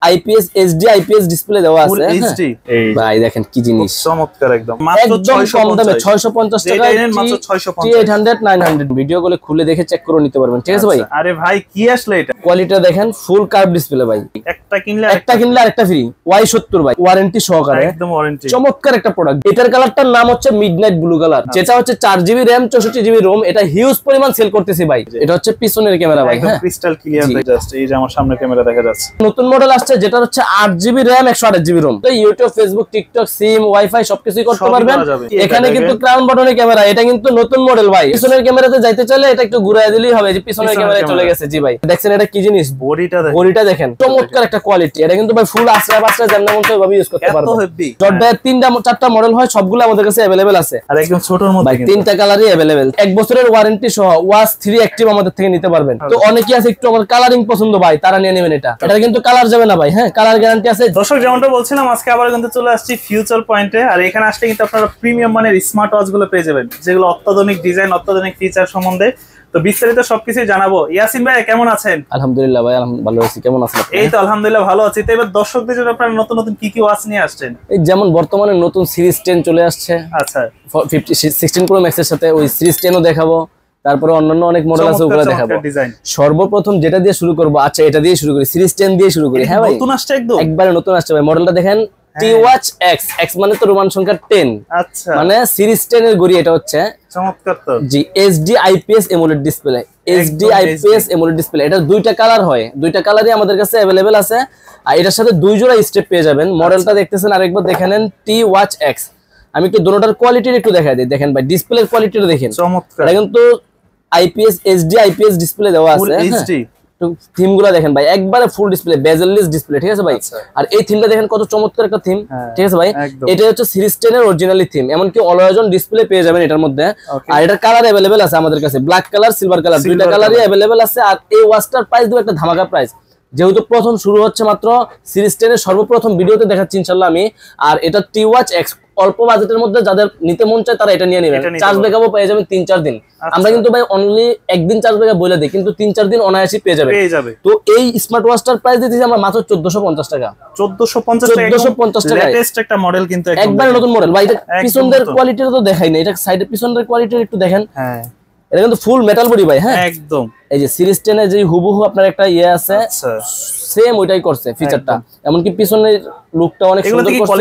IPS HD IPS display দেওয়া আছে। Full HD ভাই দেখেন কি জিনিস, চমৎকার একদম। মাত্র 650 টাকা, মাত্র 650 800 900 ভিডিও গুলো খুলে দেখে চেক করে নিতে পারবেন, ঠিক আছে ভাই। আরে ভাই কি আসলে এটা, কোয়ালিটিটা দেখেন, ফুল কার্ভ ডিসপ্লে ভাই, একটা কিনলে আরেকটা ফ্রি, Y70 ভাই, ওয়ারেন্টি সহকারে, একদম ওয়ারেন্টি। চমৎকার একটা প্রোডাক্ট। এটার কালারটার নাম হচ্ছে মিডনাইট ব্লু কালার, যেটা হচ্ছে 4GB RAM 64GB ROM। এটা হিউজ পরিমাণ সেল করতেছি ভাই। এটা হচ্ছে পিছনের ক্যামেরা ভাই, হ্যাঁ ক্রিস্টাল ক্লিয়ার জাস্ট এই যে আমার সামনে ক্যামেরা দেখা যাচ্ছে। নতুন মডেল আসছে যেটা হচ্ছে 8GB RAM 128GB ROM। তো ইউটিউব, ফেসবুক, টিকটক, সিম, ওয়াইফাই সবকিছুই করতে পারবেন। এখানে কিন্তু ক্রাউন বাটনের ক্যামেরা, এটা কিন্তু নতুন মডেল ভাই। পিছনের ক্যামেরাতে যাইতে চাইলে এটা একটু ঘুরায় দিলেই হবে, যে পিছনের ক্যামেরায় চলে গেছে। জি ভাই দেখছেন এটা কি জিনিস, বডিটা দেখেন, চমৎকার একটা কোয়ালিটি। এটা কিন্তু ভাই ফুল আশ্রয় বাশ্রয় যেমন মন চায় ভাবে ইউজ করতে পারবেন। জট ভাই 3টা 4টা মডেল হয়, সবগুলো আমাদের কাছে अवेलेबल আছে। আর একদম ছোটর মধ্যে ভাই 3টা কালারই अवेलेबल। 1 বছরের ওয়ারেন্টি সহ ওয়াচ 3 অ্যাক্টিভ আমাদের থেকে নিতে পারবেন। তো অনেকে আছে একটু আমার কালারিং পছন্দ ভাই, তারা নিয়ে নেবেন এটা। এটা কিন্তু কালার যাবে না ভাই, হ্যাঁ কালার গ্যারান্টি আছে। দর্শক যেমনটা বলছিলাম, আজকে আবার কিন্তু চলে আসছি ফিউচার পয়েন্টে। আর এখানে আসলে কিন্তু আপনারা প্রিমিয়াম মানের স্মার্ট ওয়াচ গুলো পেয়ে যাবেন, যেগুলো অত্যাধুনিক ডিজাইন, অত্যাধুনিক ফিচার সম্বন্ধে তো বিস্তারিত সবকিছুই জানাবো। ইয়াসিন ভাই কেমন আছেন? আলহামদুলিল্লাহ ভাই, ভালো আছি। কেমন আছেন আপনি? এই তো আলহামদুলিল্লাহ ভালো আছি। তো এবার দর্শকদের জন্য আপনারা নতুন নতুন কি কি ওয়াচ নিয়ে আসছেন? এই যেমন বর্তমানে নতুন সিরিজ 10 চলে আসছে। আচ্ছা 16 Pro Max এর সাথে ওই সিরিজ 10ও দেখাবো, তারপরে অন্যান্য অনেক মডেল আছে ওগুলো দেখাবো। সর্বপ্রথম যেটা দিয়ে শুরু করব, আচ্ছা এটা দিয়ে শুরু করি, সিরিজ 10 দিয়ে শুরু করি। হ্যাঁ ভাই নতুন আসছে, একবারে নতুন আসছে ভাই। মডেলটা দেখেন, T-Watch X, X মানে তো রোমান সংখ্যা 10, আচ্ছা মানে সিরিজ 10 এর গড়ি। এটা হচ্ছে চমৎকার তো জি, HD IPS AMOLED display, HD IPS AMOLED display. এটা দুইটা কালার হয়, দুইটা কালারই আমাদের কাছে अवेलेबल আছে। আর এটার সাথে 2 জোড়া স্টেপ পেয়ে যাবেন। মডেলটা দেখতেছেন, আরেকবার দেখে নেন, T-Watch X। আমি একটু দুটোটার কোয়ালিটির একটু দেখাই দিই। দেখেন ভাই ডিসপ্লের কোয়ালিটিটা দেখেন, চমৎকার। এটা কিন্তু IPS HD IPS ডিসপ্লে দেওয়া আছে, HD থিম গুলা দেখেন ভাই, একবারে ফুল ডিসপ্লে, বেজেললেস ডিসপ্লে, ঠিক আছে ভাই। আর এই থিমটা দেখেন কত চমৎকার একটা থিম, ঠিক আছে ভাই। এটা হচ্ছে সিরিজ 10 এর অরিজিনালি থিম, এমনকি অলওয়েজন ডিসপ্লে পেয়ে যাবেন এটার মধ্যে। আর এটার কালার अवेलेबल আছে আমাদের কাছে, ব্ল্যাক কালার, সিলভার কালার, দুইটা কালারই अवेलेबल আছে। আর এই ওয়াচটার প্রাইস দিব একটা ধামাকা প্রাইস, যেহেতু প্রথম শুরু হচ্ছে মাত্র সিরিজ 10 এর সর্বপ্রথম ভিডিওতে দেখাচ্ছি ইনশাআল্লাহ আমি। আর এটা T-Watch X, অল্প বাজেটের মধ্যে যাদের নিতে মন চায় তারা এটা নিয়ে নেবেন। চার্জ ব্যাকআপও পেয়ে যাবেন 3-4 দিন। আমরা কিন্তু ভাই অনলি একদিন চার্জ ব্যাকআপ বলে দিই, কিন্তু 3-4 দিন অনায়াসই পেয়ে যাবে। তো এই স্মার্ট ওয়াচটার প্রাইস দিতেছি আমরা মাত্র 1450 টাকা। 1450 টাকা লেটেস্ট একটা মডেল, কিন্তু একবারে নতুন মডেল ভাই। এটা পিছনের কোয়ালিটিটা তো দেখাই না, এটা সাইডের পিছনের কোয়ালিটি একটু দেখেন। হ্যাঁ এটা কিন্তু ফুল মেটাল বডি ভাই, হ্যাঁ একদম। এই যে সিরিজ 10 এর যে হুবহু আপনার একটা ইয়ে আছে, সেম ওইটাই করছে ফিচারটা। এমনকি পিছনের লুকটা অনেক সুন্দর করছে।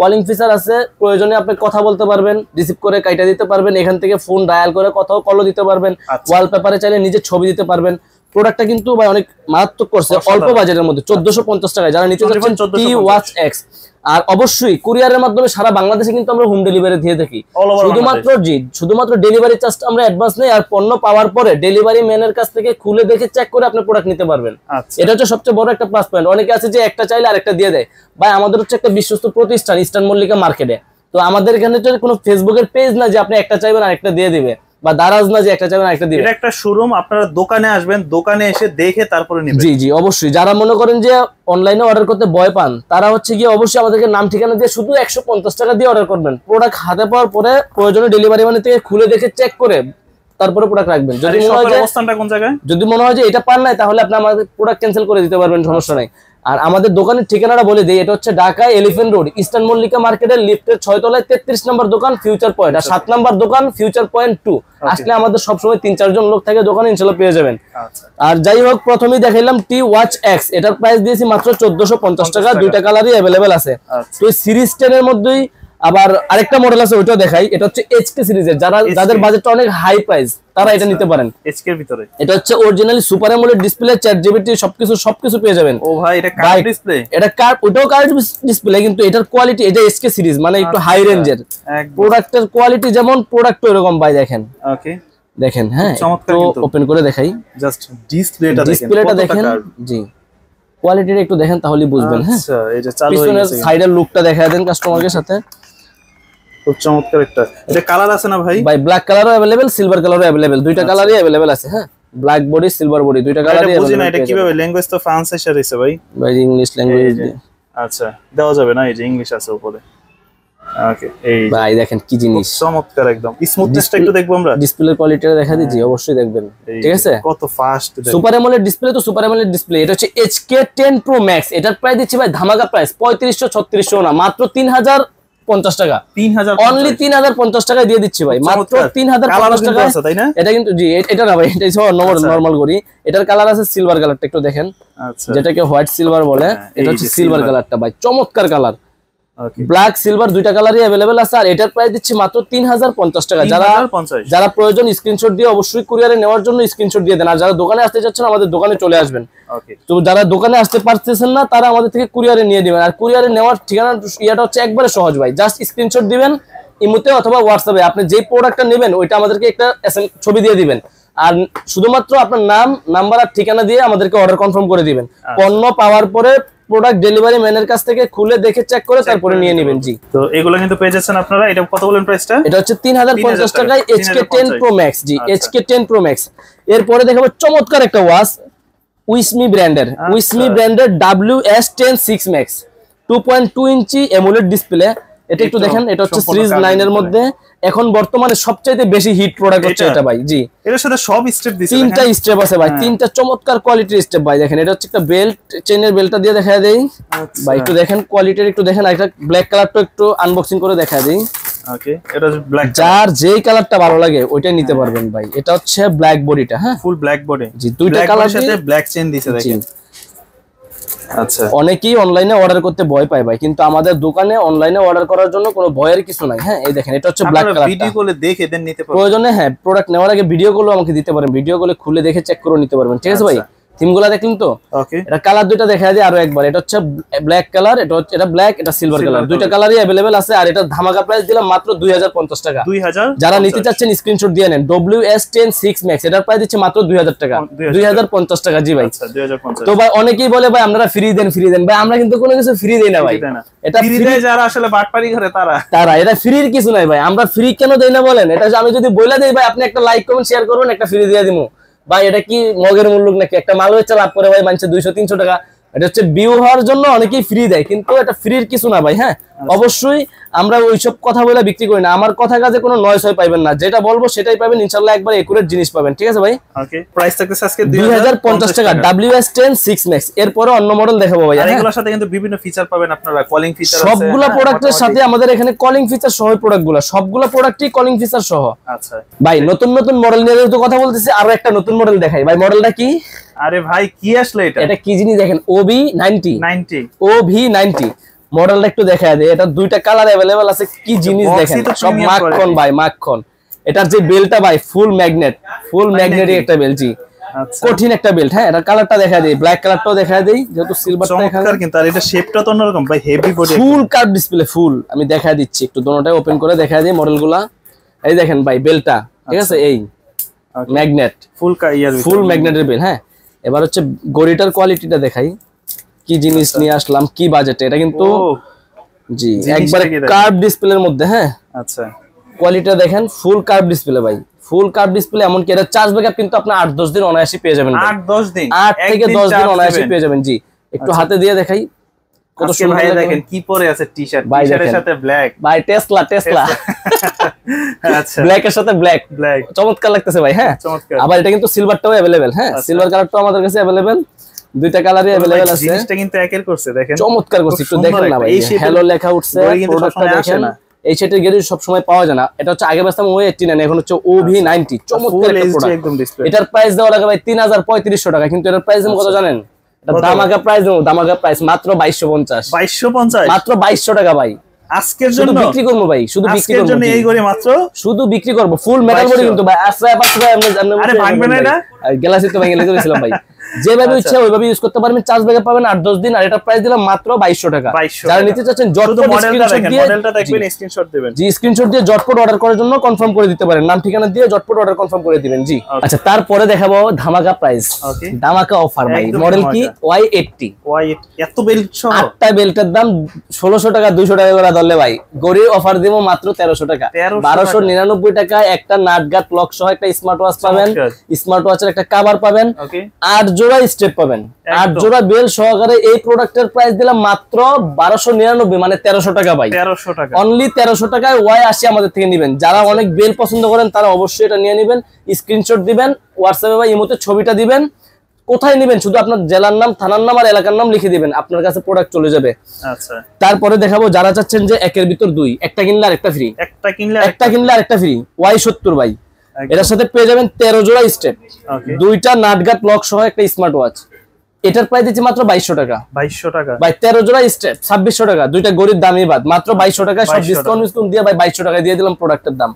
কলিং ফিচার আছে, প্রয়োজনে আপনি কথা বলতে পারবেন, রিসিভ করে কাইটা দিতে পারবেন, এখান থেকে ফোন ডায়াল করে কথাও কলও দিতে পারবেন, ওয়ালপেপারে চাইলে নিজে ছবি দিতে পারবেন। প্রোডাক্টটা কিন্তু ভাই অনেক মারাত্মক করছে, অল্প বাজেটের মধ্যে 1450 টাকায় যারা নিতে যাচ্ছেন T-Watch X। আর অবশ্যই কুরিয়ারের মাধ্যমে সারা বাংলাদেশে কিন্তু আমরা হোম ডেলিভারি দিয়ে থাকি। শুধুমাত্র ডেলিভারি চার্জটা আমরা অ্যাডভান্স নেই, আর পণ্য পাওয়ার পরে ডেলিভারি ম্যানের কাছ থেকে খুলে দেখে চেক করে আপনি প্রোডাক্ট নিতে পারবেন। এটা হচ্ছে সবচেয়ে বড় একটা প্লাস পয়েন্ট। অনেকে আছে যে একটা চাইলে আরেকটা দিয়ে দেয়। ভাই আমাদের হচ্ছে একটা বিশ্বস্ত প্রতিষ্ঠান ইস্টার্ন মল্লিকা মার্কেটে। তো আমাদের এখানে তো কোনো ফেসবুকের পেজ না যে আপনি একটা চাইবেন আরেকটা দিয়ে দিবে, বা দারাজ না যে একটা চাইবেন আরেকটা দিবে। এটা একটা শোরুম, আপনারা দোকানে আসবেন, দোকানে এসে দেখে তারপরে নেবেন। জি জি অবশ্যই। যারা মনে করেন যে অনলাইনে অর্ডার করতে ভয় পান, তারা হচ্ছে গিয়ে অবশ্যই আমাদেরকে নাম ঠিকানা দিয়ে শুধু 150 টাকা দিয়ে অর্ডার করবেন। প্রোডাক্ট হাতে পাওয়ার পরে প্রয়োজনে ডেলিভারি ম্যান থেকে খুলে দেখে চেক করে তারপরে প্রোডাক্ট রাখবেন। যদি মনে হয় যে অবস্থানটা কোন জায়গায়, যদি মনে হয় যে এটা পান নাই, তাহলে আপনি আমাদের প্রোডাক্ট ক্যান্সেল করে দিতে পারবেন, সমস্যা নাই। আর আমাদের দোকানের ঠিকানাটা বলে দেই, এটা হচ্ছে Dhaka elephant road, eastern Mallika মার্কেটের লিফটের 6 তলায় 33 নম্বর দোকান ফিউচার পয়েন্ট, আর 7 নম্বর দোকান ফিউচার পয়েন্ট 2। আসলে আমাদের সবসময় 3-4 জন লোক থাকে দোকানে, ইনশাআল্লাহ পেয়ে যাবেন। আর যাই হোক, প্রথমেই দেখাইলাম T-Watch X, এটার প্রাইস দিয়েছি মাত্র 1450 টাকা। দুইটা কালারই अवेलेबल আছে। তো সিরিজ 10 এর মধ্যেই আবার আরেকটা মডেল আছে, ওইটাও দেখাই। এটা হচ্ছে HK সিরিজের, যাদের বাজেটটা অনেক হাই প্রাইস তারা এটা নিতে পারেন। HK এর ভিতরে এটা হচ্ছে originally super AMOLED display, 4GB সবকিছু পেয়ে যাবেন। ও ভাই এটা কার্ভ ডিসপ্লে, এটা কার্ভ, ওটাও কার্ভ ডিসপ্লে, কিন্তু এটার কোয়ালিটি, এটা HK সিরিজ মানে একটু হাই রেঞ্জের। প্রোডাক্টের কোয়ালিটি যেমন প্রোডাক্ট এরকম ভাই দেখেন। ওকে দেখেন, হ্যাঁ তো ওপেন করে দেখাই, জাস্ট ডিসপ্লেটা দেখেন। জি কোয়ালিটিটা একটু দেখেন তাহলেই বুঝবেন। হ্যাঁ আচ্ছা, এই যে চালু হয়ে গেছে। সাইডের লুকটা দেখায় দেন কাস্টমারের সাথে, খুব চমৎকার একটা। এটা কালার আছে না ভাই? ভাই ব্ল্যাক কালারও अवेलेबल, সিলভার কালারও अवेलेबल, দুইটা কালারই अवेलेबल আছে। হ্যাঁ ব্ল্যাক বডি, সিলভার বডি, দুইটা কালারই। বুঝি না এটা কিভাবে, ল্যাঙ্গুয়েজ তো ফ্রান্স এসে রয়েছে ভাই। ভাই ইংলিশ ল্যাঙ্গুয়েজ। আচ্ছা দেওয়া যাবে না, এই যে ইংলিশ আছে উপরে। ওকে এই ভাই দেখেন কি জিনিস, চমৎকার একদম। স্মুথনেসটা একটু দেখবো আমরা, ডিসপ্লের কোয়ালিটিটা দেখা দিচ্ছি, অবশ্যই দেখবেন, ঠিক আছে? কত ফাস্ট সুপার অ্যামোলেড ডিসপ্লে, তো সুপার অ্যামোলেড ডিসপ্লে। এটা হচ্ছে HK10 Pro Max, এটার প্রাইস দিচ্ছি ভাই ধামাকা প্রাইস 3500-3600 না, মাত্র 3050 টাকা, 3000 অনলি 3050 টাকায় দিয়ে দিচ্ছি ভাই, মাত্র 3050 টাকা, তাই না? এটা কিন্তু জি এটা না ভাই, এটা নরমাল করি। এটার কালার আছে সিলভার কালারটা, একটু দেখেন, আচ্ছা, যেটাকে হোয়াইট সিলভার বলে, এটা হচ্ছে সিলভার কালারটা ভাই, চমৎকার কালার। ব্ল্যাক সিলভার দুইটা কালারই अवेलेबल আছে, আর এটার প্রাইস দিচ্ছি মাত্র 3050 টাকা। যারা প্রয়োজন স্ক্রিনশট দিয়ে অবশ্যই কুরিয়ারে নেওয়ার জন্য স্ক্রিনশট দিয়ে দেন, আর যারা দোকানে আসতে চাচ্ছেন আমাদের দোকানে চলে আসবেন। তো যারা দোকানে আসতে পারতেছেন না তারা আমাদের থেকে কুরিয়ারে নিয়ে দিবেন, আর কুরিয়ারে নেওয়ার ঠিকানা ইয়াটা হচ্ছে একবারে সহজ ভাই, জাস্ট স্ক্রিনশট দিবেন ইমোতে অথবা হোয়াটসঅ্যাপে, আপনি যে প্রোডাক্টটা নেবেন ওইটা আমাদেরকে একটা ছবি দিয়ে দিবেন, আর শুধুমাত্র আপনার নাম, নাম্বার আর ঠিকানা দিয়ে আমাদেরকে অর্ডার কনফার্ম করে দিবেন। পণ্য পাওয়ার পরে প্রোডাক্ট ডেলিভারি ম্যানের কাছ থেকে খুলে দেখে চেক করে তারপরে নিয়ে নেবেন। জি, তো এগুলো কিন্তু পেয়ে যাচ্ছেন আপনারা। এটা কত বলেন প্রাইসটা? এটা হচ্ছে 3050 টাকায় HK10 Pro Max। জি, HK10 Pro Max। এরপরে দেখাবো চমৎকার একটা ওয়াচ, উইসমি ব্র্যান্ডের, উইসমি ব্র্যান্ডের WS10 6 Max 2.2 ইঞ্চি অ্যামোলেড ডিসপ্লে। এটা একটু দেখেন, এটা হচ্ছে সিরিজ 9 এর মধ্যে এখন বর্তমানে সবচেয়ে বেশি হিট প্রোডাক্ট হচ্ছে এটা ভাই। জি, এর সাথে সব স্টেপ দিয়েছে, তিনটা স্টেপ আছে ভাই, তিনটা চমৎকার কোয়ালিটির স্টেপ ভাই। দেখেন এটা হচ্ছে একটা বেল্ট, চেনের বেল্টটা দিয়ে দেখা দেই ভাই, একটু দেখেন কোয়ালিটির, একটু দেখেন। একটা ব্ল্যাক কালারটা একটু আনবক্সিং করে দেখা দেই। ওকে, এটা হচ্ছে ব্ল্যাক, যার যেই কালারটা ভালো লাগে ওইটাই নিতে পারবেন ভাই। এটা হচ্ছে ব্ল্যাক বডিটা, হ্যাঁ ফুল ব্ল্যাক বডি। জি, দুইটা কালার সাথে ব্ল্যাক চেন দিয়েছে দেখেন। আচ্ছা, অনেকেই অনলাইনে অর্ডার করতে ভয় পায় ভাই, কিন্তু আমাদের দোকানে অনলাইনে অর্ডার করার জন্য কোনো ভয়ের কিছু নাই। হ্যাঁ, এই দেখেন এটা হচ্ছে ব্ল্যাক কালার। ভিডিও কলে দেখে দেন নিতে পারবেন, প্রয়োজনে হ্যাঁ প্রোডাক্ট নেওয়ার আগে ভিডিও কলও আমাকে দিতে পারেন, ভিডিও কলে খুলে দেখে চেক করে নিতে পারবেন, ঠিক আছে ভাই? থিমগুলো দেখলেন তো? ওকে, এটা কালার দুইটা দেখা যায় আরো একবার। এটা হচ্ছে ব্ল্যাক কালার, এটা ব্ল্যাক, এটা সিলভার কালার, দুইটা কালারই अवेलेबल আছে। আর এটা ধামাকা প্রাইস দিলাম মাত্র 2050 টাকা। 2000। যারা নিতে চাচ্ছেন স্ক্রিনশট দিয়ে নেন। WS10 6 Max, এটার প্রাইস দিচ্ছে মাত্র 2000 টাকা, 2050 টাকা। জি ভাই, আচ্ছা 2050। তো ভাই অনেকেই বলে ভাই আপনারা ফ্রি দেন ভাই, আমরা কিন্তু কোনো কিছু ফ্রি দেই না ভাই। এটা ফ্রি দেয় যারা আসলে বাটপারি করে তারা এটা ফ্রির কিছু নাই ভাই। আমরা ফ্রি কেন দেই না বলেন? এটা আমি যদি বইলা দেই ভাই, আপনি একটা লাইক কমেন্ট শেয়ার করবেন, একটা ফ্রি দিয়ে দিমু ভাই। এটা কি মগের মূল্য নাকি? একটা মাল হচ্ছে লাভ করে ভাই মানুষে 200-300 টাকা। এটা হচ্ছে ভিউ হওয়ার জন্য অনেকেই ফ্রি দেয়, কিন্তু এটা ফ্রির কিছু না ভাই। হ্যাঁ, অবশ্যই আমরা ওইসব কথা বলে বিক্রি করি না। আমার কথা কাজে কোনো নয়েস হয় পাবেন না, যেটা বলবো সেটাই পাবেন ইনশাআল্লাহ, একবার একুরেট জিনিস পাবেন, ঠিক আছে ভাই? ওকে, প্রাইস থাকতেছে আজকে 2050 টাকা WS10 6 Max। এরপরে অন্য মডেল দেখাবো ভাই। আর এগুলোর সাথে কিন্তু বিভিন্ন ফিচার পাবেন আপনারা, কলিং ফিচার আছে সবগুলা প্রোডাক্টের সাথে। আমাদের এখানে কলিং ফিচার সহ প্রোডাক্টগুলো, সবগুলা প্রোডাক্টই কলিং ফিচার সহ। আচ্ছা ভাই, নতুন নতুন মডেল নিয়ে তো কথা বলতেছি, আরো একটা নতুন মডেল দেখাই ভাই। মডেলটা কি? আরে ভাই কি আসলে এটা? এটা কি জিনিস দেখেন, OV90 মডেলটা একটু দেখা দেয়। এটা দুইটা কালার अवेलेबल আছে, কি জিনিস দেখেন, সব মাখন ভাই, মাখন। এটার যে বেলটা ভাই ফুল ম্যাগনেটিক একটা বেল। জি, কঠিন একটা বেল্ট। হ্যাঁ, এটা কালারটা দেখা দেই, ব্ল্যাক কালারটাও দেখা দেই, যেহেতু সিলভারটা এখানে। কিন্তু আর এটা শেপটা তো অন্যরকম ভাই, heavy body, full curve display, full. আমি দেখা দিচ্ছি একটু, দোনোটাই ওপেন করে দেখা দেই মডেলগুলা। এই দেখেন ভাই বেলটা, ঠিক আছে, এই ম্যাগনেট, ফুল ম্যাগনেটের বেল। হ্যাঁ, এবার হচ্ছে গড়িটার কোয়ালিটিটা দেখাই, কি জিনিস নিয়ে আসলাম, কি বাজেটে। এটা কিন্তু জি একবারে কার্ভ ডিসপ্লের মধ্যে। হ্যাঁ, আচ্ছা, কোয়ালিটিটা দেখেন, ফুল কার্ভ ডিসপ্লে ভাই, ফুল কার্ভ ডিসপ্লে। এমনকি এটা চার্জ ব্যাকআপ কিন্তু আপনি 8-10 দিন অনায়াসে পেয়ে যাবেন। 8-10 দিন, 8 থেকে 10 দিন অনায়াসে পেয়ে যাবেন। জি, একটু হাতে দিয়ে দেখাই কত সুন্দর। ভাই দেখেন কি পরে আছে, টি-শার্ট, টি-শার্টের সাথে ব্ল্যাক ভাই, টেসলা আচ্ছা, ব্ল্যাক এর সাথে ব্ল্যাক, চমৎকার লাগতেছে ভাই। হ্যাঁ, আবার এটা কিন্তু সিলভারটাও अवेलेबल। হ্যাঁ, সিলভার কালারটাও আমাদের কাছে अवेलेबल, দুইটা কালারই अवेलेबल আছে। জিনিসটা কিন্তু একের করছে, দেখেন চমৎকার করছে, একটু দেখেন না ভাই, হ্যালো লেখা উঠছে, প্রোডাক্টটা দেখেন। এই সেটের গেট সব সময় পাওয়া যায় না। এটা হচ্ছে আগে বেচতাম O89, এখন হচ্ছে OV90, চমৎকার একটা প্রোডাক্ট। এটার প্রাইস দেওয়া লাগে ভাই 3500 টাকা, কিন্তু এটার প্রাইস কত জানেন? এটা দামাকা প্রাইস মাত্র 2250 মাত্র 2200 টাকা ভাই। আজকের জন্য বিক্রি করব ভাই, শুধু বিক্রি করব এই করে মাত্র, শুধু বিক্রি করব ফুল মেটাল বডি কিন্তু ভাই। আশ্রয় আরে ভাঙবে না এটা, গ্লাসে তো ভেঙে লেগেছিলাম ভাই। যেভাবে ইচ্ছা ওইভাবে ইউজ করতে পারবেন, চার্জ ব্যাকআপ পাবেন 8-10 দিন। আর এটা প্রাইস দিলাম মাত্র 2200 টাকা। যারা নিতে চাচ্ছেন জটপট মডেলটা দেখবেন, স্ক্রিনশট দিবেন। জি, স্ক্রিনশট দিয়ে জটপট অর্ডার করার জন্য কনফার্ম করে দিতে পারেন, নাম ঠিকানা দিয়ে জটপট অর্ডার কনফার্ম করে দিবেন। জি, আচ্ছা, তারপরে দেখাবো ধামাকা প্রাইস, ধামাকা অফার ভাই। মডেল কি? Y80। এত বেল্ট সহ 8টা বেল্টের দাম 1600 টাকা, 200 টাকা করে ধরলে ভাই গড়ির অফার দেবো মাত্র 1300 টাকা, 1299 টাকা। একটা নাটগাট লক সহ একটা স্মার্ট ওয়াচ পাবেন, স্মার্ট ওয়াচের একটা কভার পাবেন। 8 জোড়া স্টেপ পাবেন, 8 জোড়া বেল সহকারে। এই প্রোডাক্টের প্রাইস দিলাম মাত্র 1299, মানে 1300 টাকা ভাই। 1300 টাকা, অনলি 1300 টাকায় Y80 আমাদের থেকে নেবেন। যারা অনেক বেল পছন্দ করেন তারা অবশ্যই এটা নিয়ে নেবেন। স্ক্রিনশট দিবেন, হোয়াটসঅ্যাপে বা ইমোতে ছবিটা দিবেন, কোথায় নেবেন শুধু আপনার জেলার নাম, থানার নাম আর এলাকার নাম লিখে দিবেন, আপনার কাছে প্রোডাক্ট চলে যাবে। আচ্ছা, তারপরে দেখাবো যারা চাচ্ছেন যে একের ভিতর দুই, একটা কিনলে আরেকটা ফ্রি, একটা কিনলে আরেকটা ফ্রি, Y70 ভাই। এটার সাথে পেয়ে যাবেন 13 জোড়া স্টেপ, দুইটা নাটগাট লক সহ একটা স্মার্ট ওয়াচ। এটার প্রাইস দিচ্ছি মাত্র 2200 টাকা। 2200 টাকা ভাই, 13 জোড়া স্টেপ 2600 টাকা, দুইটা গরিব দামি বাদ, মাত্র 2200 টাকা। সব ডিসকাউন্ট দিয়ে ভাই 2200 টাকা দিয়ে দিলাম প্রোডাক্টের দাম।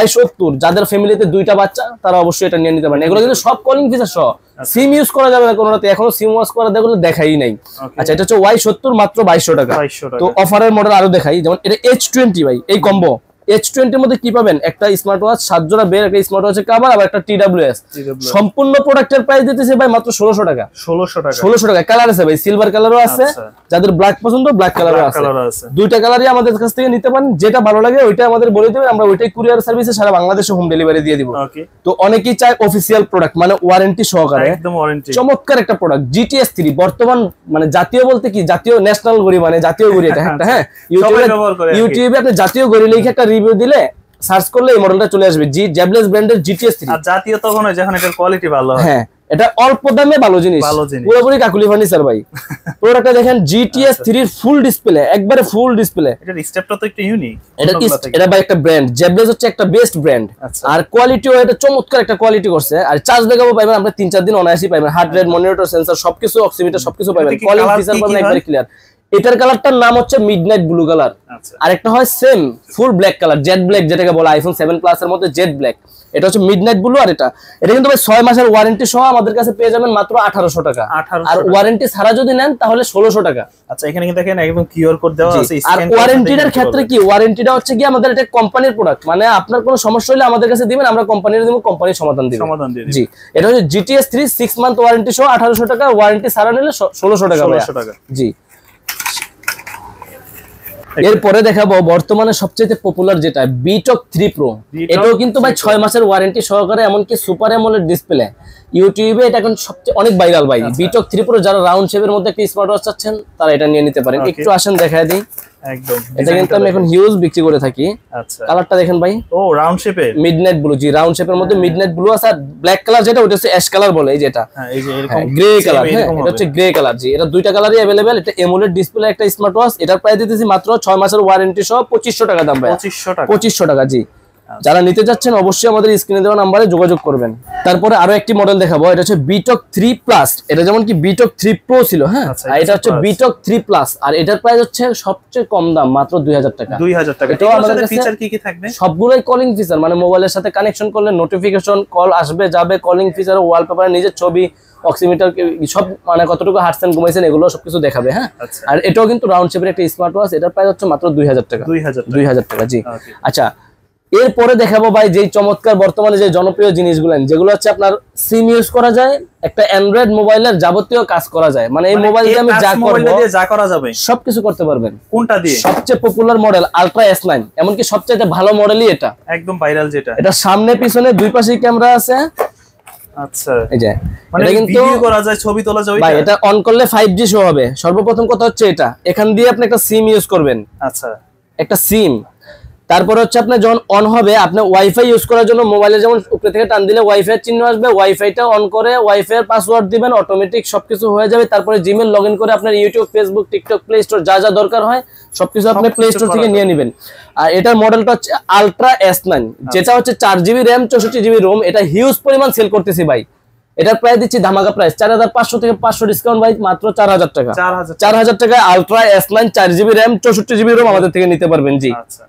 Y70 যাদের ফ্যামিলিতে দুইটা বাচ্চা তারা অবশ্যই এটা নিয়ে নিতে পারেন। এগুলো কিন্তু সব কলিং ফিচার সহ, সিম ইউজ করা যাবে না কোনোটাতে, এখনো সিম ওয়াশ করা দেখলে দেখাই নাই। আচ্ছা, এটা হচ্ছে Y70 মাত্র 2200 টাকা। তো অফারের মডেল আরো দেখাই, যেমন এটা H20 ভাই। এই কম্বো H20 এর মধ্যে কি পাবেন? একটা স্মার্ট ওয়াচ, 7 জোড়া বের, একটা স্মার্ট ওয়াচের কভার, আবার একটা TWS। সম্পূর্ণ প্রোডাক্টের প্রাইস দিতেছে ভাই মাত্র 1600 টাকা। 1600 টাকা। কালার আছে ভাই, সিলভার কালারও আছে, যাদের ব্ল্যাক পছন্দ ব্ল্যাক কালারও আছে। দুইটা কালারই আমাদের কাছ থেকে নিতে পারেন, যেটা ভালো লাগে ওইটা আমাদের বলে দিবেন, আমরা ওইটাই কুরিয়ার সার্ভিসে সারা বাংলাদেশে হোম ডেলিভারি দিয়ে দিব। তো অনেকেই চায় অফিসিয়াল প্রোডাক্ট, মানে ওয়ারেন্টি সহকারে, একদম ওয়ারেন্টি, চমৎকার একটা প্রোডাক্ট GTS 3। বর্তমান মানে জাতীয় বলতে কি, জাতীয় ন্যাশনাল গড়ি, মানে জাতীয় গড়ি এটা একটা। হ্যাঁ, ইউটিউবে আপনি জাতীয় গড়ি লিখে একটা রিভিউ দিলে, সার্চ করলে এই মডেলটা চলে আসবে, জ্যাবলেস ব্র্যান্ডের GTS 3। আর জাতীয় তখন হয় যখন এটার কোয়ালিটি ভালো হয়। হ্যাঁ, এটা অল্প দামে ভালো জিনিস, পুরোপুরি কাকুলি ফার্নিচার ভাই। প্রোডাক্টটা দেখেন, GTS 3 এর ফুল ডিসপ্লে, একবারে ফুল ডিসপ্লে। এটার স্টেপটা তো একটু ইউনিক। এটা ভাই একটা ব্র্যান্ড, জ্যাবলেস হচ্ছে একটা বেস্ট ব্র্যান্ড। আর কোয়ালিটিও এটা চমৎকার একটা কোয়ালিটি করছে। আর চার্জ দেখাবো পাবেন আমরা 3-4 দিন অনায়াসই পাবেন। হার্ট রেট মনিটর, সেন্সর সবকিছু, অক্সিমিটার সবকিছু পাবেন। কোয়ালিটি ফিচার পাবেন একবারে ক্লিয়ার। এটার কালারটার নাম হচ্ছে মিডনাইট ব্লু কালার, আর একটা হয় same full black colour, jet black, যেটাকে বলা আইফোন 7 প্লাস এর মধ্যে জেড ব্ল্যাক। এটা হচ্ছে মিডনাইট ব্লু। আর এটা কিন্তু ভাই 6 মাসের ওয়ারেন্টি সহ আমাদের কাছে পেয়ে যাবেন মাত্র 1800 টাকা। আর ওয়ারেন্টি ছাড়া যদি নেন তাহলে 1600 টাকা। আচ্ছা, এখানে কিন্তু দেখেন একদম কিউআর কোড দেওয়া আছে। আর ওয়ারেন্টিটার ক্ষেত্রে কি, ওয়ারেন্টিটা হচ্ছে কি আমাদের এটা কোম্পানির প্রোডাক্ট, মানে আপনার কোনো সমস্যা হলে আমাদের কাছে দিবেন, আমরা কোম্পানির দেব, কোম্পানি সমাধান দিবে। জি, এটা হচ্ছে GTS 3 6 মান্থ ওয়ারেন্টি সহ 1800 টাকা, ওয়ারেন্টি ছাড়া নিলে 1600 টাকা। 1600 টাকা। জি। এরপরে দেখাবো বর্তমানে সবচেয়ে পপুলার যেটা বিটক 3 প্রো। এটাও কিন্তু ভাই 6 মাসের ওয়ারেন্টি সহকারে, এমনকি সুপার অ্যামোলেড ডিসপ্লে। ইউটিউবে এটা এখন সবচেয়ে অনেক ভাইরাল ভাই। বিটক 3 প্রো যারা রাউন্ড শেপের মধ্যে একটা স্মার্ট ওয়াচ চাচ্ছেন তারা এটা নিয়ে নিতে পারেন। একটু আসেন দেখায় দিই। একদম, এটা কিন্তু আমি এখন হিউজ বিক্রি করে থাকি। আচ্ছা, কালারটা দেখেন ভাই। ও রাউন্ড শেপে মিডনাইট ব্লু। জি, রাউন্ড শেপের মধ্যে মিডনাইট ব্লু আছে। আর ব্ল্যাক কালার যেটা ওটা হচ্ছে অ্যাশ কালার বলে, এই যেটা। হ্যাঁ, এই যে এরকম গ্রে কালার। হ্যাঁ, এটা হচ্ছে গ্রে কালার। জি, এটা দুইটা কালারই अवेलेबल। এটা এমোলেড ডিসপ্লে একটা স্মার্ট ওয়াচ। এটার প্রাইস দিতেছি মাত্র 6 মাসের ওয়ারেন্টি সহ 2500 টাকা দাম ভাই। 2500 টাকা। জি, যারা নিতে যাচ্ছেন অবশ্যই আমাদের স্ক্রিনে দেওয়া নম্বরে যোগাযোগ করবেন। তারপরে আরো একটি মডেল দেখাবো, এটা হচ্ছে বিটক 3 প্লাস। এটা যেমন কি বিটক 3 প্রো ছিল, হ্যাঁ, আর এটা হচ্ছে বিটক 3 প্লাস। আর এটার প্রাইস হচ্ছে সবচেয়ে কম দাম, মাত্র 2000 টাকা। 2000 টাকা। এটাও আমাদের ফিচার কি কি থাকবে? সবগুলোই কলিং ফিচার, মানে মোবাইলের সাথে কানেকশন করলে নোটিফিকেশন, কল আসবে যাবে, কলিং ফিচার, ওয়ালপেপারে নিজের ছবি, অক্সিমিটার, সব মানে কতটুকু হাঁটছেন ঘুমাইছেন এগুলো সবকিছু দেখাবে। হ্যাঁ, আর এটাও কিন্তু রাউন্ড শেপের একটা স্মার্ট ওয়াচ। এটার প্রাইস হচ্ছে মাত্র 2000 টাকা। 2000 টাকা। জি। আচ্ছা, এরপরে দেখাবো ভাই যেই চমৎকার বর্তমানে যে জনপ্রিয় জিনিসগুলো, যেগুলো হচ্ছে আপনার সিম ইউজ করা যায়, একটা অ্যান্ড্রয়েড মোবাইলের যাবতীয় কাজ করা যায়। মানে এই মোবাইল দিয়ে আমি যা করা যাবে সবকিছু করতে পারবেন। কোনটা দিয়ে? সবচেয়ে পপুলার মডেল আলট্রা S9, এমনকি সবচেয়ে ভালো মডেলই এটা, একদম ভাইরাল যেটা। এটা সামনে পিছনে দুই পাশেই ক্যামেরা আছে। আচ্ছা, এই যে মানে ভিডিও করা যায়, ছবি তোলা যায়। ভাই এটা অন করলে 5G শো হবে। সর্বপ্রথম কথা হচ্ছে এটা, এখান দিয়ে আপনি একটা সিম ইউজ করবেন। আচ্ছা, একটা সিম। তারপরে হচ্ছে আপনি যখন অন হবে, আপনি ওয়াইফাই ইউজ করার জন্য মোবাইলে যেমন উপরে থেকে টান দিলে ওয়াইফাই এর চিহ্ন আসবে, ওয়াইফাইটা অন করে ওয়াইফাই এর পাসওয়ার্ড দিবেন, অটোমেটিক সবকিছু হয়ে যাবে। তারপরে জিমেল লগইন করে আপনার YouTube, Facebook, TikTok, play store যা যা দরকার হয় সবকিছু আপনি প্লে স্টোর থেকে নিয়ে নেবেন। আর এটার মডেলটা হচ্ছে আলট্রা S9, যেটা হচ্ছে 4GB RAM 64GB ROM। এটা হিউজ পরিমাণ সেল করতেছি ভাই। এটার প্রাইস দিচ্ছি ধামাকা প্রাইস 4500 থেকে 500 ডিসকাউন্ট ভাই, মাত্র 4000 টাকা। 4000 টাকা ultra S9 4GB RAM 64GB ROM আমাদের থেকে নিতে পারবেন। জি, আচ্ছা,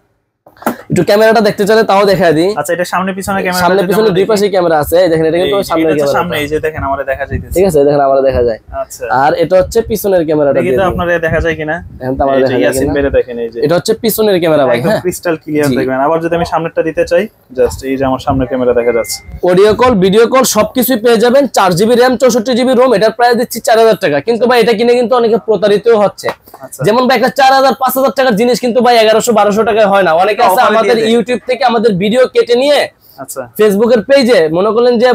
একটু ক্যামেরাটা দেখতে চাইলে তাও দেখায় দিই। আচ্ছা, এটা সামনে পিছনে ক্যামেরা, সামনে পিছনে দুই পাশেই ক্যামেরা আছে। দেখেন এটা কিন্তু সামনের ক্যামেরা, সামনে এই যে দেখেন আমারে দেখা যাইতেছে। ঠিক আছে, দেখেন আমারে দেখা যায়। আচ্ছা, আর এটা হচ্ছে পিছনের ক্যামেরাটা। দেখি তো আপনারে দেখা যায় কিনা। এখন তো আমারে দেখা যায় ইয়াসিন ভাই দেখেন, এই যে এটা হচ্ছে পিছনের ক্যামেরা ভাই। একদম ক্রিস্টাল ক্লিয়ার দেখবেন। আবার যদি আমি সামনেরটা দিতে চাই, জাস্ট এই যে আমার সামনে ক্যামেরা দেখা যাচ্ছে। অডিও কল, ভিডিও কল সবকিছু পেয়ে যাবেন। 4GB RAM 64GB ROM। এটার প্রাইস দিচ্ছি 4000 টাকা। কিন্তু ভাই এটা কিনে কিন্তু অনেকে প্রতারিতও হচ্ছে। যেমন ভাই একটা 4000 5000 টাকার জিনিস কিন্তু ভাই 1100 1200 টাকায় হয় না। অনেকে আছে আমাদের ইউটিউব থেকে আমাদের ভিডিও কেটে নিয়ে, আচ্ছা, ফেসবুকের পেজে মনে করলেন যে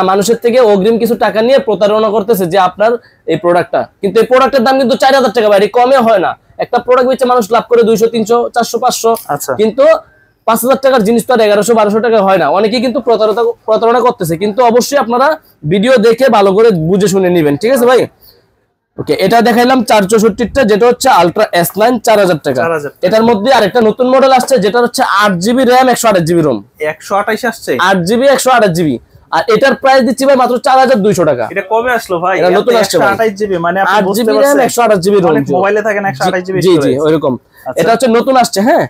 মানুষের থেকে অগ্রিম কিছু টাকা নিয়ে প্রতারণা করতেছে যে আপনার এই প্রোডাক্টটা, কিন্তু এই প্রোডাক্টের দাম কিন্তু 4000 টাকা ভাই, কমে হয় না। একটা প্রোডাক্ট বেচে মানুষ লাভ করে 200 300 400 500, কিন্তু 5000 টাকার জিনিস তো আর 1100 1200 টাকা হয় না। অনেকেই কিন্তু প্রতারণা করতেছে, কিন্তু অবশ্যই আপনারা ভিডিও দেখে ভালো করে বুঝে শুনে নেবেন, ঠিক আছে ভাই। ওকে, এটা দেখাইলাম 464টা, যেটা হচ্ছে আলট্রা S9 4000 টাকা। এটার মধ্যে আরেকটা নতুন মডেল আসছে, যেটা হচ্ছে 8GB RAM 128GB ROM, 128 আসছে, 8GB 128GB, আর এটার প্রাইস দিচ্ছি ভাই মাত্র 4200 টাকা। এটা কবে আসলো ভাই? এটা নতুন আসছে, 128GB মানে আপনি বুঝতে 8GB RAM 128GB ROM, অনেক মোবাইলে থাকে না 128GB। জি জি ওইরকম। এটা হচ্ছে নতুন আসছে, হ্যাঁ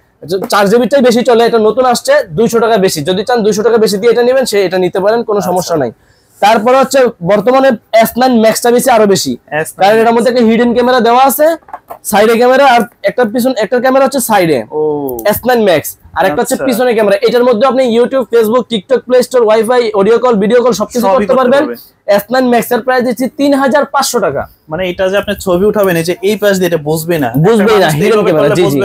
4GB টাই বেশি চলে, এটা নতুন আসছে 200 টাকা বেশি। যদি চান 200 টাকা বেশি দিয়ে এটা নেবেন, সে এটা নিতে পারেন, কোনো সমস্যা নাই। তারপরে হচ্ছে বর্তমানে S9 Max টা বেশি আরো বেশি, কারণ এটার মধ্যে একটা হিডেন ক্যামেরা দেওয়া আছে, সাইডে ক্যামেরা, আর একটা পিছন একটা ক্যামেরা হচ্ছে সাইডে S9 Max, আর একটা হচ্ছে পিছনে ক্যামেরা। এটার মধ্যে আপনি YouTube, Facebook, TikTok, play store, wifi, audio call, video call সবকিছু করতে পারবেন। S9 Max এর প্রাইস দিচ্ছি 3500 টাকা। মানে এটা যে আপনি ছবি উঠাবেন, এই যে এই পাশ দিয়ে এটা বুঝবে না হিডেন ক্যামেরা, জি জি,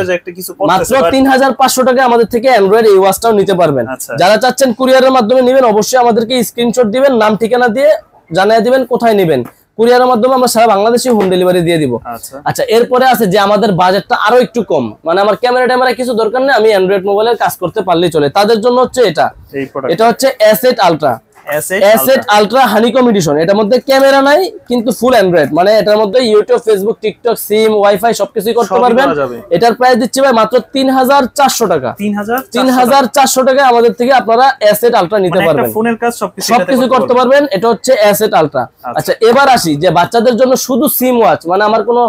মাত্র 3500 টাকা আমাদের থেকে অ্যান্ড্রয়েড এই ওয়াচটাও নিতে পারবেন। যারা চাচ্ছেন কুরিয়ারের মাধ্যমে নেবেন, অবশ্যই আমাদেরকে স্ক্রিনশট দিবেন, নাম ঠিকানা দিয়ে জানিয়ে দিবেন কোথায় নেবেন। কুরিয়ারের মাধ্যমে আমরা সারা বাংলাদেশে হোম ডেলিভারি দিয়ে দিব। আচ্ছা, এরপরে আছে যে আমাদের বাজেটটা আরো একটু কম, মানে আমার ক্যামেরা কিছু দরকার নেই, আমি অ্যান্ড্রয়েড মোবাইলের কাজ করতে পারলেই চলে, তাদের জন্য হচ্ছে এটা হচ্ছে S8 Ultra, S8 Ultra honeycomb addition. এটার মধ্যে ক্যামেরা নাই, কিন্তু ফুল অ্যান্ড্রয়েড, মানে এটার মধ্যে ইউটিউব, ফেসবুক, টিকটক, সিম, ওয়াইফাই সবকিছুই করতে পারবেন। এটার প্রাইস দিচ্ছি ভাই মাত্র 3400 টাকা। 3400 টাকা আমাদের থেকে আপনারা S8 Ultra নিতে পারবেন, ফোনের কাজ সবকিছু করতে পারবেন। এটা হচ্ছে S8 Ultra। আচ্ছা, এবার আসি যে বাচ্চাদের জন্য শুধু সিম ওয়াচ, মানে আমার কোনো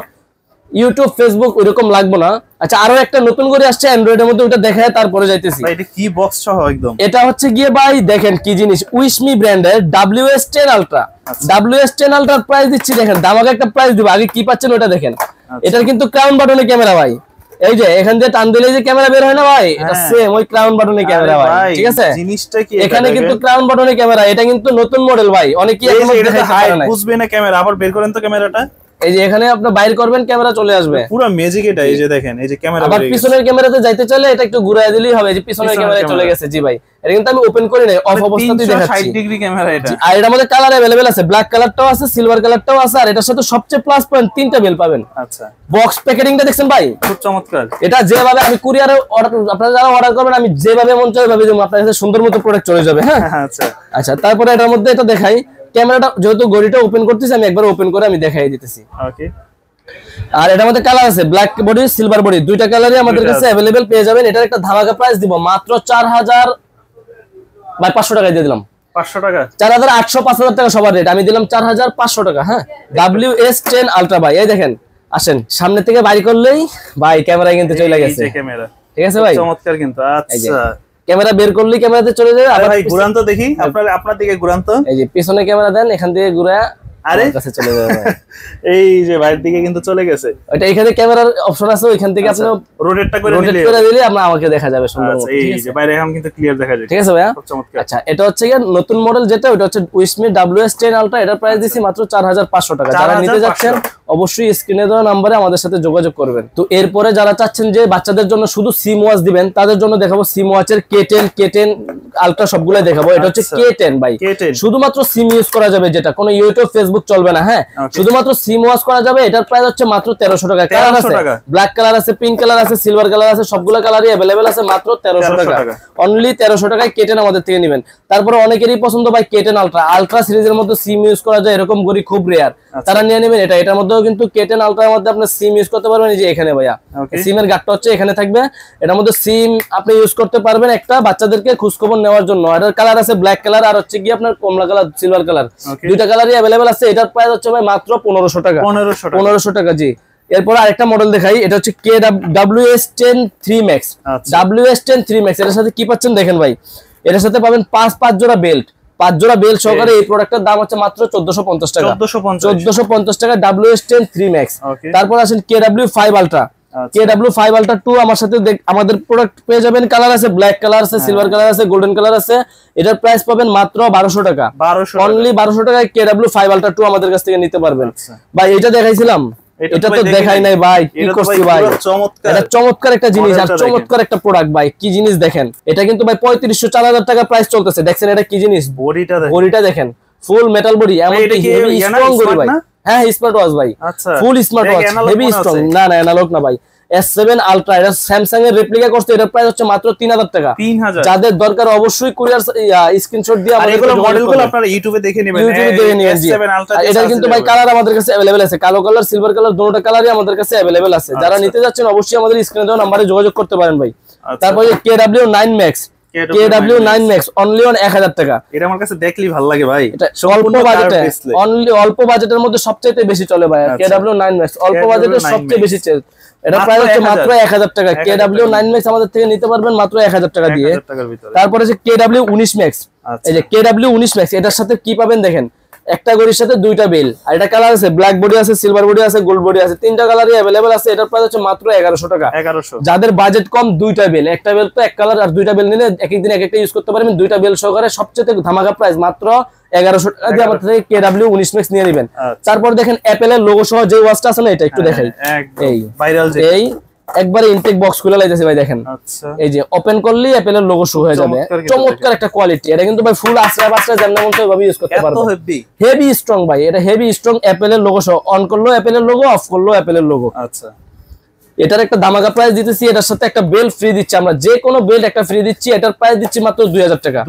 ইউটিউব, ফেসবুক ওইরকম লাগবে না। আচ্ছা, আরো একটা নতুন করে আসছে অ্যান্ড্রয়েডের মধ্যে, ওটা দেখায় তারপরে যাইতেছি। ভাই এটা কি বক্স সহ একদম? এটা হচ্ছে গিয়ে ভাই দেখেন কি জিনিস, উইশমি ব্র্যান্ডের WS10 Ultra। WS10 Ultra price দিচ্ছি, দেখেন দামাকে একটা প্রাইস দিব। আগে কি পাচ্ছেন ওটা দেখেন। এটার কিন্তু ক্রাউন বাটনের ক্যামেরা ভাই, এই যে এখান দিয়ে টান দিলে যে ক্যামেরা বের হয় না ভাই, এটা সেম ওই ক্রাউন বাটনের ক্যামেরা ভাই, ঠিক আছে? জিনিসটা কি এখানে কিন্তু ক্রাউন বাটনের ক্যামেরা, এটা কিন্তু নতুন মডেল ভাই, অনেকেই এখনো বুঝবে না ক্যামেরা। আবার বের করেন তো ক্যামেরাটা, এই যে এখানে আপনি বাইর করবেন, ক্যামেরা চলে আসবে, পুরো ম্যাজিক এটা। এই যে দেখেন, এই যে ক্যামেরা। আবার পিছনের ক্যামেরাতে যাইতে চাইলে এটা একটু ঘুরায় দিলেই হবে, যে পিছনের ক্যামেরায় চলে গেছে। জি ভাই, এটা কিন্তু আমি ওপেন করি নাই, অফ অবস্থাতেই দেখাচ্ছি। 360 ডিগ্রি ক্যামেরা এটা। আর এটার মধ্যে কালার अवेलेबल আছে, ব্ল্যাক কালারটাও আছে, সিলভার কালারটাও আছে, আর এটার সাথে সবচেয়ে প্লাস পয়েন্ট 3টা বেল পাবেন। আচ্ছা, বক্স প্যাকেটিংটা দেখছেন ভাই, খুব চমৎকার। এটা যেভাবে আমি কুরিয়ারে অর্ডার, আপনারা যারা অর্ডার করবেন, আমি যেভাবে মন চাই ভাবে দেব, আপনার কাছে সুন্দর মতো প্রোডাক্ট চলে যাবে। হ্যাঁ আচ্ছা আচ্ছা, তারপরে এটার মধ্যে এটা দেখাই, ক্যামেরাটা যেহেতু গড়িটা ওপেন করতেছি, আমি একবার ওপেন করে আমি দেখাই দিতেছি। ওকে, আর এটার মধ্যে কালার আছে, ব্ল্যাক বডি, সিলভার বডি, দুইটা কালারই আমাদের কাছে अवेलेबल পেয়ে যাবেন। এটার একটা ধামাকা প্রাইস দিব মাত্র 4500 টাকায় দিয়ে দিলাম। 500 টাকা, 4800 5000 টাকা সবার রেট, আমি দিলাম 4500 টাকা। হ্যাঁ, WS10 Ultra ভাই, এই দেখেন, আসেন সামনে থেকে বাইরে করলেই ভাই ক্যামেরা কিন্তু চলে গেছে। এই যে ক্যামেরা, ঠিক আছে ভাই, চমৎকার কিন্তু। আচ্ছা, ক্যামেরা বের করলেই ক্যামেরাতে চলে যাবে। আবার ভাই ঘুরান তো দেখি, আপনার দিকে ঘুরান তো। এই যে পিছনে ক্যামেরা দেন, এখান থেকে ঘুরে আরে কাছে চলে যাবে ভাই। এই যে বাইরের দিকে কিন্তু চলে গেছে। ওটা এখানে ক্যামেরার অপশন আছে, ওইখান থেকে আপনি রোটেটটা করে দিলে আমাকে দেখা যাবে সুন্দর মতো। এই যে বাইরে এখন কিন্তু ক্লিয়ার দেখা যায়। ঠিক আছে ভাইয়া, আচ্ছা, এটা হচ্ছে কি নতুন মডেল, যেটা ওটা হচ্ছে উইশমি WS10 Ultra। এটার প্রাইস দিছি মাত্র 4500 টাকা। যারা নিতে যাচ্ছেন অবশ্যই স্ক্রিনে দেওয়া নম্বরে আমাদের সাথে যোগাযোগ করবেন। তো এরপরে যারা চাচ্ছেন যে বাচ্চাদের জন্য শুধু সিম ওয়াচ দিবেন, তাদের জন্য দেখাবো সিম ওয়াচের K10 Ultra, সবগুলো দেখাবো। এটা হচ্ছে K10 ভাই, শুধুমাত্র সিম ইউজ করা যাবে, যেটা কোনো ইউটিউব, ফেসবুক চলবে না। হ্যাঁ, শুধুমাত্র সিম ওয়াচ করা যাবে। এটার প্রাইস হচ্ছে মাত্র 1300 টাকা। কালার আছে, ব্ল্যাক কালার আছে, পিঙ্ক কালার আছে, সিলভার কালার আছে, সবগুলো কালারই अवेलेबल আছে, মাত্র 1300 টাকা। অনলি 1300 টাকায় K10 আমাদের থেকে নেবেন। তারপরে অনেকেরই পছন্দ ভাই K10 Ultra সিরিজের মধ্যে সিম ইউজ করা যায়, এরকম ঘড়ি খুব রেয়ার, তারা নিয়ে নেবেন এটা। এটার মধ্যেও কিন্তু K10 Ultra এর মধ্যে আপনি সিম ইউজ করতে পারবেন। এই যে এখানে ভাইয়া সিমের গাঁটটা হচ্ছে এখানে থাকবে, এটার মধ্যে সিম আপনি ইউজ করতে পারবেন একটা বাচ্চাদেরকে খোঁজখবর নেওয়ার জন্য। এটার কালার আছে ব্ল্যাক কালার, আর হচ্ছে কি আপনার কমলা কালার, সিলভার কালার, দুইটা কালারই अवेलेबल আছে। এটার প্রাইস হচ্ছে ভাই মাত্র 1500 টাকা। 1500 টাকা, জি। এরপর আরেকটা মডেল দেখাই, এটা হচ্ছে WS10 3 Max। WS10 3 Max এর সাথে কি পাচ্ছেন দেখেন ভাই, এর সাথে পাবেন 5 জোড়া বেল্ট, 5 জোড়া বেল্ট সহকারে। এই প্রোডাক্টের দাম হচ্ছে মাত্র 1450 টাকা। 1450 টাকা WS10 3 Max। তারপর আসেন KW5 Ultra। KW5 Ultra 2 আমার সাথে আমাদের প্রোডাক্ট পেয়ে যাবেন। কালার আছে, ব্ল্যাক কালার আছে, সিলভার কালার আছে, গোল্ডেন কালার আছে। এটার প্রাইস পাবেন মাত্র 1200 টাকা। অনলি 1200 টাকায় KW5 Ultra 2 আমাদের কাছ থেকে নিতে পারবেন। ভাই এটা দেখাইছিলাম, এটা তো দেখাই নাই ভাই, কি করছি ভাই। এটা চমৎকার একটা জিনিস আর চমৎকার একটা প্রোডাক্ট ভাই, কি জিনিস দেখেন। এটা কিন্তু ভাই 3500 4000 টাকা প্রাইস চলতেছে। দেখছেন এটা কি জিনিস, বডিটা দেখেন। ফুল মেটাল বডি, এমনকি হেভি স্ট্রং বডি ভাই। হ্যাঁ স্মার্ট ওয়াচ ভাই, ফুল স্মার্ট ওয়াচ, হেভি স্ট্রং। না না অ্যানালগ না ভাই, S7 আলট্রা, এটা স্যামসাং এর রেপ্লিকা করতে, এটার প্রাইস হচ্ছে মাত্র 3000 টাকা। 3000। যাদের দরকার অবশ্যই কুরিয়ার স্ক্রিনশট দিয়ে আমাদের এগুলো মডেলগুলো আপনারা ইউটিউবে দেখে নেবেন, ইউটিউবে দেখে নিবেন। S7 আলট্রা এটা কিন্তু ভাই কালার আমাদের কাছে अवेलेबल আছে, কালো কালার সিলভার কালার দুটোটা কালারই আমাদের কাছে अवेलेबल আছে। যারা নিতে যাচ্ছেন অবশ্যই আমাদের স্ক্রিনে দেওয়া নম্বরে যোগাযোগ করতে পারেন ভাই। তারপরে KW9 Max, KW9 Max only on 1000 টাকা। এটা আমার কাছে দেখলেই ভালো লাগে ভাই, এটা অল্প বাজেটে, অনলি অল্প বাজেটের মধ্যে সবচেয়ে বেশি চলে ভাই KW9 Max, অল্প বাজেটে সবচেয়ে বেশি চলে। এটা প্রাইস হচ্ছে মাত্র 1000 টাকা। KW9 Max আমাদের থেকে নিতে পারবেন মাত্র 1000 টাকা দিয়ে। তারপরে যে KW19 Max, এই যে KW19 Max, এটার সাথে কি পাবেন দেখেন, একটা ঘড়ির সাথে দুইটা বেল, আর এটা কালার আছে, ব্ল্যাক বডি আছে, সিলভার বডি আছে, গোল্ড বডি আছে, তিনটা কালারই अवेलेबल আছে। এটার প্রাইস হচ্ছে মাত্র 1100 টাকা। 1100। যাদের বাজেট কম, দুইটা বেল, একটা বেল তো এক কালার, আর দুইটা বেল নিলে এক এক দিন এক একটা ইউজ করতে পারবেন। দুইটা বেল সহকারে সবচেয়ে ধামাকা প্রাইস মাত্র 1100 টাকা দিয়ে আমাদের থেকে KW19 Max নিয়ে নেবেন। তারপর দেখেন অ্যাপেলের লোগো সহ যে ওয়াচটা আছে না, এটা একটু দেখাই, এই ভাইরাল, এই একবারে ইনটেক বক্স খুলে লাইতেছে ভাই দেখেন। আচ্ছা, এই যে ওপেন করলেই অ্যাপেলের লোগো শো হয়ে যাবে, চমৎকার একটা কোয়ালিটি। এটা কিন্তু ভাই ফুল আশ্রয় বাশ্রয় যেমন মন চায় ভাবে ইউজ করতে পারবেন। হেভি স্ট্রং ভাই, এটা হেভি স্ট্রং, অ্যাপেলের লোগো সহ, অন করলো অ্যাপেলের লোগো, অফ করলো অ্যাপেলের লোগো। আচ্ছা, এটার একটা দামাকা প্রাইস দিতেছি, এটার সাথে একটা বেল ফ্রি দিচ্ছি আমরা, যে কোনো বেল্ট একটা ফ্রি দিচ্ছি। এটার প্রাইস দিচ্ছি মাত্র 2000 টাকা,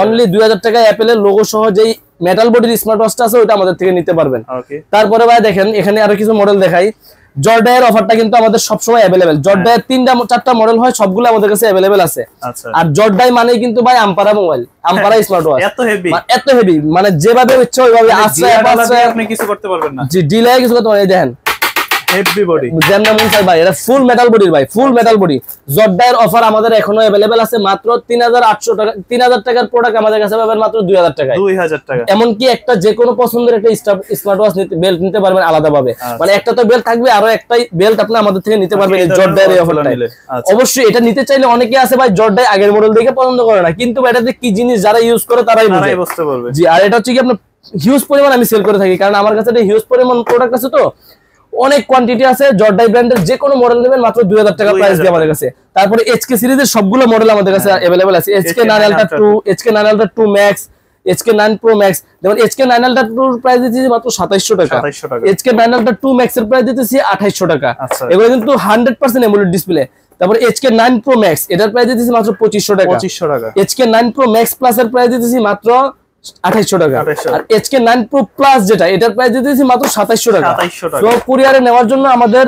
অনলি 2000 টাকা। অ্যাপেলের লোগো সহ যেই মেটাল বডির স্মার্ট ওয়াচটা আছে ওটা আমাদের থেকে নিতে পারবেন। তারপরে ভাই দেখেন এখানে আরো কিছু মডেল দেখাই। জর্ডানের অফারটা কিন্তু আমাদের সবসময় अवेलेबल। জর্ডানের 3টা-4টা মডেল হয়, সবগুলো আমাদের কাছে अवेलेबल আছে। আর জর্ডাই মানে কিন্তু ভাই আমপারা মোবাইল, আমপারা স্মার্ট ওয়াচ, এত হেভি মানে যেভাবে ইচ্ছা ওইভাবে আশ্রয় আপনি কিছু করতে পারবেন না, জি ডিলে কিছু করতে পারবেন। দেখেন হেভি বডি, যেমন মন চাই ভাই, এটা ফুল মেটাল বডির ভাই, ফুল মেটাল বডি। জর্ডাইয়ের অফার আমাদের এখনো अवेलेबल আছে মাত্র 3800 টাকা। 3000 টাকার প্রোডাক্ট আমাদের কাছে পাবেন মাত্র 2000 টাকায়। 2000 টাকা। এমনকি একটা যে কোনো পছন্দের একটা স্মার্ট ওয়াচ বেল্ট নিতে পারবেন আলাদাভাবে, মানে একটা তো বেল্ট থাকবে, আরো একটা বেল্ট আপনি আমাদের থেকে নিতে পারবেন এই জর্ডাইয়ের এই অফারটা। অবশ্যই এটা নিতে চাইলে অনেকে আছে ভাই জর্ডাই আগের মডেল দেখে পছন্দ করে না, কিন্তু এটাতে কি জিনিস যারা ইউজ করে তারাই বুঝতে পারবে। জি, আর এটা হচ্ছে কি আপনার হিউজ পরিমাণ আমি সেল করে থাকি, কারণ আমার কাছে একটা হিউজ পরিমাণ প্রোডাক্ট আছে, তো অনেক কোয়ান্টিটি আছে। জর্ডাই ব্র্যান্ডের যে কোনো মডেল নেবেন মাত্র 2000 টাকা প্রাইস দিয়ে আমাদের কাছে। তারপরে HK সিরিজের সবগুলো মডেল আমাদের কাছে अवेलेबल আছে। HK9 Ultra 2, HK9 Ultra 2 Max, HK9 Pro Max। যেমন HK9 Ultra 2 এর প্রাইস দিতেছি মাত্র 2700 টাকা, HK9 Ultra 2 Max এর প্রাইস দিতেছি 2800 টাকা। এগুলো কিন্তু 100% AMOLED ডিসপ্লে। তারপরে HK9 Pro Max, এটার প্রাইস দিতেছি মাত্র 2500 টাকা। HK9 Pro Max Plus এর প্রাইস দিতেছি মাত্র 2800 টাকা। আর HK9 Pro Plus যেটা, এটার প্রাইস দিতেছি মাত্র 2700 টাকা। তো কুরিয়ারে নেওয়ার জন্য আমাদের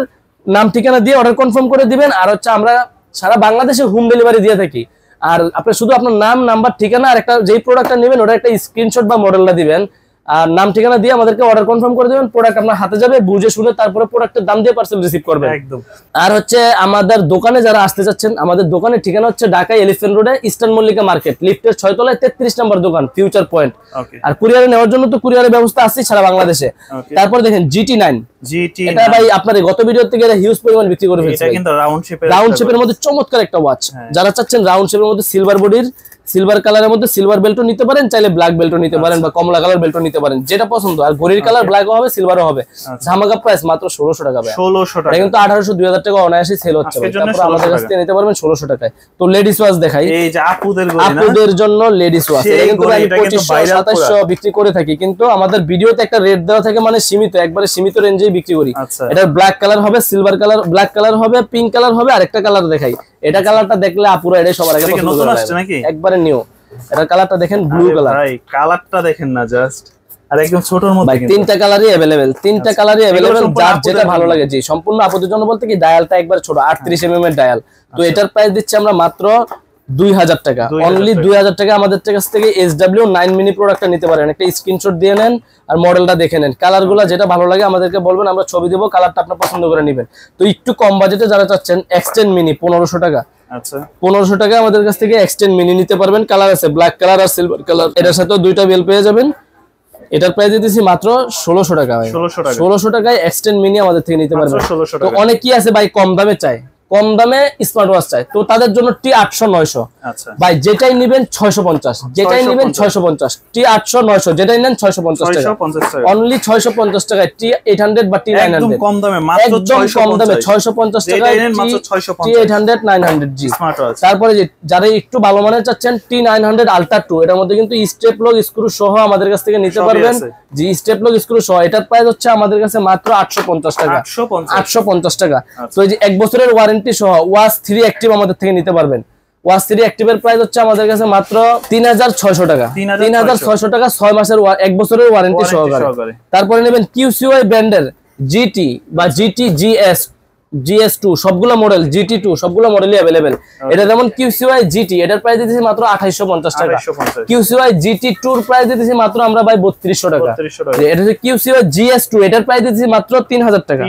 নাম ঠিকানা দিয়ে অর্ডার কনফার্ম করে দিবেন। আর হচ্ছে আমরা সারা বাংলাদেশে হোম ডেলিভারি দিয়ে থাকি। আর আপনি শুধু আপনার নাম, নাম্বার, ঠিকানা আর একটা যেই প্রোডাক্টটা নেবেন ওটা একটা স্ক্রিনশট বা মডেলটা দিবেন, আর নাম ঠিকানা দিয়ে আমাদেরকে অর্ডার কনফার্ম করে দেবেন। প্রোডাক্ট আপনার হাতে যাবে, বুঝে শুনে তারপরে প্রোডাক্টের দাম দিয়ে পার্সেল রিসিভ করবেন একদম। আর হচ্ছে আমাদের দোকানে যারা আসতে চাচ্ছেন, আমাদের দোকানের ঠিকানা হচ্ছে ঢাকা এলিফ্যান্ট রোডে ইস্টার্ন মল্লিকা মার্কেট, লিফটের 6 তলায় 33 নম্বর দোকান, ফিউচার পয়েন্ট। আর কুরিয়ারে নেওয়ার জন্য তো কুরিয়ারের ব্যবস্থা আছে সারা বাংলাদেশে। তারপর দেখেন GT9, এটা ভাই আপনার গত ভিডিও থেকে এটা হিউজ পরিমাণ বিক্রি করে ফেলছে। এটা কিন্তু রাউন্ড শেপের মধ্যে চমৎকার একটা ওয়াচ। যারা চাচ্ছেন রাউন্ড শেপের মধ্যে সিলভার বডির, সিলভার কালারের মধ্যে সিলভার বেল্টও নিতে পারেন, চাইলে ব্ল্যাক বেল্টও নিতে পারেন বা কমলা কালার বেল্টও নিতে পারেন, যেটা পছন্দ। আর ঘড়ির কালার ব্ল্যাকও হবে, সিলভারও হবে। ধামাকা প্রাইস মাত্র 1600 টাকা ভাই। 1600 টাকা, কিন্তু 1800-2000 টাকা অনায়াসে সেল হচ্ছে। তারপর আমাদের কাছ থেকে নিতে পারবেন 1600 টাকায়। তো লেডিস ওয়াচ দেখাই, এই যে আপুদের জন্য লেডিস ওয়াচ। এটা কিন্তু আমি 2500-2700 বিক্রি করে থাকি, কিন্তু আমাদের ভিডিওতে একটা রেট দেওয়া থাকে, মানে সীমিত, একবারে সীমিত রেঞ্জেই বিক্রি করি। এটা ব্ল্যাক কালার হবে, সিলভার কালার, ব্ল্যাক কালার হবে, পিঙ্ক কালার হবে, আর একটা কালার দেখাই। এটা কালারটা দেখলে আপুরা এটাই সবার আগে পছন্দ করে, একবারে নিউ। এটা কালারটা দেখেন, ব্লু কালার। ভাই কালারটা দেখেন না, জাস্ট আর একদম ছোটর মধ্যে। ভাই তিনটা কালারই अवेलेबल, তিনটা কালারই अवेलेबल, যার যেটা ভালো লাগে। জি, সম্পূর্ণ আপুদের জন্য বলতে কি ডায়ালটা একবার ছোট, 38 mm এর ডায়াল। তো এটার প্রাইস দিচ্ছি আমরা মাত্র 2000 টাকা, অনলি 2000 টাকা। আমাদের কাছ থেকে SW9 মিনি প্রোডাক্টটা নিতে পারেন, একটা স্ক্রিনশট দিয়ে নেন আর মডেলটা দেখে নেন। কালারগুলো যেটা ভালো লাগে আমাদেরকে বলবেন, আমরা ছবি দেবো, কালারটা আপনার পছন্দ করে নেবেন। তো একটু কম বাজেটে যারা চাচ্ছেন, X10 মিনি 1500 টাকা। আচ্ছা, 1500 টাকা আমাদের কাছ থেকে X10 মিনি নিতে পারবেন। কালার আছে ব্ল্যাক কালার আর সিলভার কালার, এটার সাথেও দুইটা বেল পেয়ে যাবেন। এটার প্রাইস দিতেছি মাত্র 1600 টাকা। 1600 টাকায় X10 মিনি আমাদের থেকে নিতে পারবেন। তো অনেকেই আছে ভাই কম দামে চায়, কম দামে স্মার্ট ওয়াচ চায়, তো তাদের জন্য টি 800 900। আচ্ছা ভাই যেটাই নেবেন 650, যেটাই নেবেন 650, টি 800 900 যেটাই নেন 650 টাকা, অনলি 650 টাকায় টি 800 বা টি 900 একদম কম দামে, মাত্র 650 টাকায় টি 800 900 জি স্মার্ট ওয়াচ। তারপরে যে যারা একটু ভালো মানের চাচ্ছেন টি 900 আলট্রা 2, এটার মধ্যে কিন্তু স্টেপ লক স্ক্রু সহ আমাদের কাছ থেকে নিতে পারবেন জি, স্টেপ লক স্ক্রু সহ। এটার প্রাইস হচ্ছে আমাদের কাছে মাত্র 850 টাকা, 850 টাকা। তো এই যে 1 বছরের ওয়ারেন্টি সহ ওয়াচ 3 অ্যাক্টিভ আমাদের থেকে নিতে পারবেন। ওয়াচ 3 অ্যাক্টিভের প্রাইস হচ্ছে আমাদের কাছে মাত্র 3600 টাকা, 3600 টাকা 6 মাসের 1 বছরের ওয়ারেন্টি সহকারে। তারপরে নেবেন QCY ব্র্যান্ডের GT বা GT GS2 সবগুলো মডেল, GT2 সবগুলো মডেলই अवेलेबल। এটা যেমন QCY GT, এটার প্রাইস দিতেছি মাত্র 2850 টাকা। QCY GT2 এর প্রাইস দিতেছি মাত্র আমরা ভাই 3200 টাকা। এটা হচ্ছে QCY GS2, এটার প্রাইস দিতেছি মাত্র 3000 টাকা,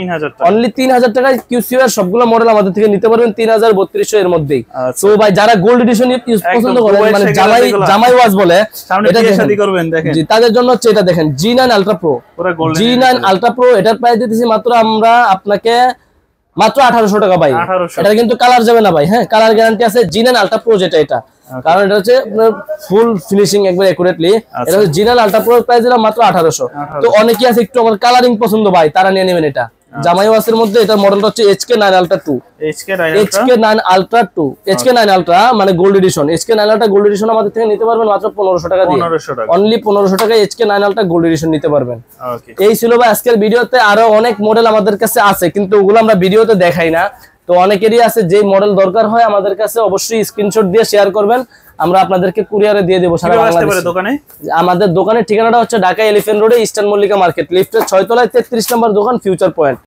অনলি 3000 টাকায় QCY এর সবগুলো মডেল আমাদের থেকে নিতে পারবেন 3200 এর মধ্যেই। তো ভাই যারা গোল্ড এডিশন ইউজ পছন্দ করেন, মানে জামাই ওয়াচ বলে, এটা শাদি করবেন দেখেন জি, তাদের জন্য হচ্ছে এটা দেখেন G9 Ultra Pro, G9 Ultra Pro এটার প্রাইস দিতেছি মাত্র আমরা আপনাকে মাত্র 1800 টাকা ভাই। এটা কিন্তু কালার যাবে না ভাই, হ্যাঁ কালার গ্যারান্টি আছে G9 Ultra Pro যেটা, এটা কারণ এটা হচ্ছে ফুল ফিনিশিং একবার একুরেটলি। এটা হচ্ছে G9 Ultra Pro প্রাইস দিলাম মাত্র 1800। তো অনেকেই আছে একটু আমার কালারিং পছন্দ ভাই, তারা নিয়ে নেবেন এটা জামাই ওয়াচের মধ্যে। এটার মডেলটা হচ্ছে HK9 Ultra 2, HK9 Ultra 2, HK9 Ultra মানে gold addition. HK9 Ultra gold addition আমাদের থেকে নিতে পারবেন মাত্র 1500 টাকা দিয়ে, অনলি 1500 টাকায় HK9 Ultra গোল্ড এডিশন নিতে পারবেন। এই ছিল ভাই আজকের ভিডিওতে। আরো অনেক মডেল আমাদের কাছে আছে, কিন্তু ওগুলো আমরা ভিডিওতে দেখাই না। তো অনেকেরই আছে যে মডেল দরকার হয় আমাদের কাছে অবশ্যই স্ক্রিনশট দিয়ে শেয়ার করবেন, আমরা আপনাদেরকে কুরিয়ারে দিয়ে দেব সারা বাংলাদেশে। আমাদের দোকানের ঠিকানাটা হচ্ছে ঢাকা এলিফ্যান্ট রোডে ইস্টার্ন মল্লিকা মার্কেট, লিফটের 6 তলায় 33 নম্বর দোকান, ফিউচার পয়েন্ট।